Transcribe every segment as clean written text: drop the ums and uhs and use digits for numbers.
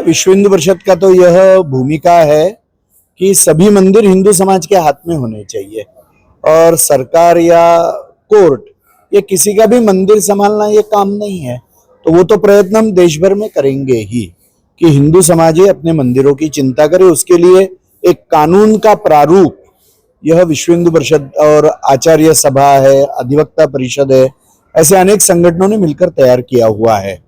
विश्व हिंदू परिषद का तो यह भूमिका है कि सभी मंदिर हिंदू समाज के हाथ में होने चाहिए और सरकार या कोर्ट ये किसी का भी मंदिर संभालना ये काम नहीं है। तो वो तो प्रयत्न हम देश भर में करेंगे ही कि हिंदू समाज ही अपने मंदिरों की चिंता करे। उसके लिए एक कानून का प्रारूप यह विश्व हिंदू परिषद और आचार्य सभा है, अधिवक्ता परिषद है, ऐसे अनेक संगठनों ने मिलकर तैयार किया हुआ है।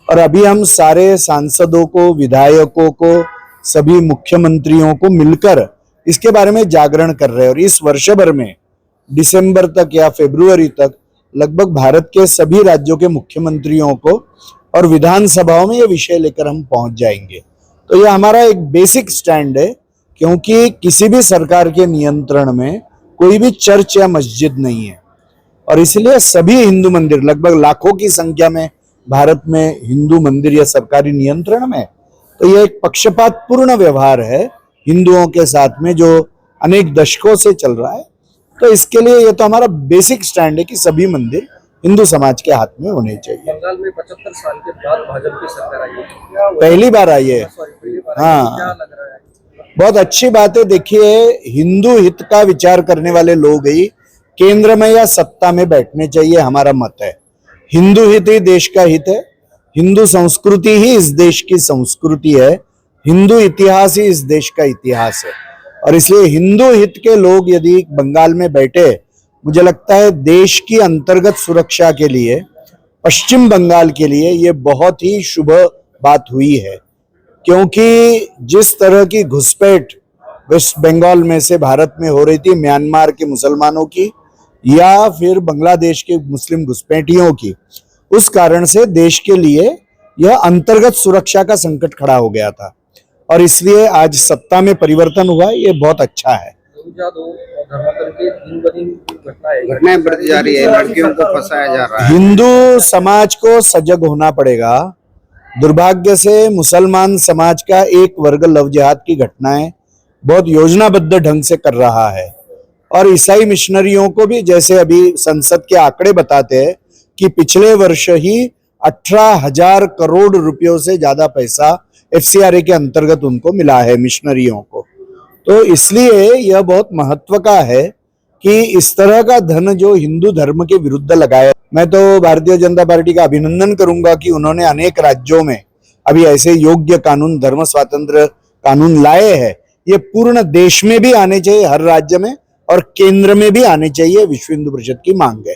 और अभी हम सारे सांसदों को, विधायकों को, सभी मुख्यमंत्रियों को मिलकर इसके बारे में जागरण कर रहे हैं। और इस वर्ष भर में दिसंबर तक या फरवरी तक लगभग भारत के सभी राज्यों के मुख्यमंत्रियों को और विधानसभाओं में ये विषय लेकर हम पहुंच जाएंगे। तो ये हमारा एक बेसिक स्टैंड है, क्योंकि किसी भी सरकार के नियंत्रण में कोई भी चर्च या मस्जिद नहीं है और इसलिए सभी हिंदू मंदिर, लगभग लाखों की संख्या में भारत में हिंदू मंदिर या सरकारी नियंत्रण में, तो यह एक पक्षपातपूर्ण व्यवहार है हिंदुओं के साथ में जो अनेक दशकों से चल रहा है। तो इसके लिए ये तो हमारा बेसिक स्टैंड है कि सभी मंदिर हिंदू समाज के हाथ में होने चाहिए। बंगाल में 75 साल के बाद भाजपा की सरकार आई है, पहली बार आई है। हाँ, क्या लग रहा है? बहुत अच्छी बात है। देखिए, हिंदू हित का विचार करने वाले लोग ही केंद्र में या सत्ता में बैठने चाहिए, हमारा मत है। हिंदू हित ही देश का हित है, हिंदू संस्कृति ही इस देश की संस्कृति है, हिंदू इतिहास ही इस देश का इतिहास है। और इसलिए हिंदू हित के लोग यदि बंगाल में बैठे, मुझे लगता है देश की अंतर्गत सुरक्षा के लिए, पश्चिम बंगाल के लिए ये बहुत ही शुभ बात हुई है। क्योंकि जिस तरह की घुसपैठ वेस्ट बंगाल में से भारत में हो रही थी, म्यांमार के मुसलमानों की या फिर बांग्लादेश के मुस्लिम घुसपैठियों की, उस कारण से देश के लिए यह अंतर्गत सुरक्षा का संकट खड़ा हो गया था और इसलिए आज सत्ता में परिवर्तन हुआ, ये बहुत अच्छा है। घटनाएं बढ़ती जा रही है, लड़कियों को फंसाया जा रहा है। हिंदू समाज को सजग होना पड़ेगा। दुर्भाग्य से मुसलमान समाज का एक वर्ग लव जिहाद की घटनाएं बहुत योजनाबद्ध ढंग से कर रहा है और ईसाई मिशनरियों को भी, जैसे अभी संसद के आंकड़े बताते हैं कि पिछले वर्ष ही 18,000 करोड़ रुपयों से ज्यादा पैसा FCRA के अंतर्गत उनको मिला है मिशनरियों को। तो इसलिए यह बहुत महत्व का है कि इस तरह का धन जो हिंदू धर्म के विरुद्ध लगाया। मैं तो भारतीय जनता पार्टी का अभिनंदन करूंगा कि उन्होंने अनेक राज्यों में अभी ऐसे योग्य कानून, धर्म स्वातंत्र्य कानून लाए हैं। ये पूर्ण देश में भी आने चाहिए, हर राज्य में, और केंद्र में भी आने चाहिए। विश्व हिंदू परिषद की मांग है।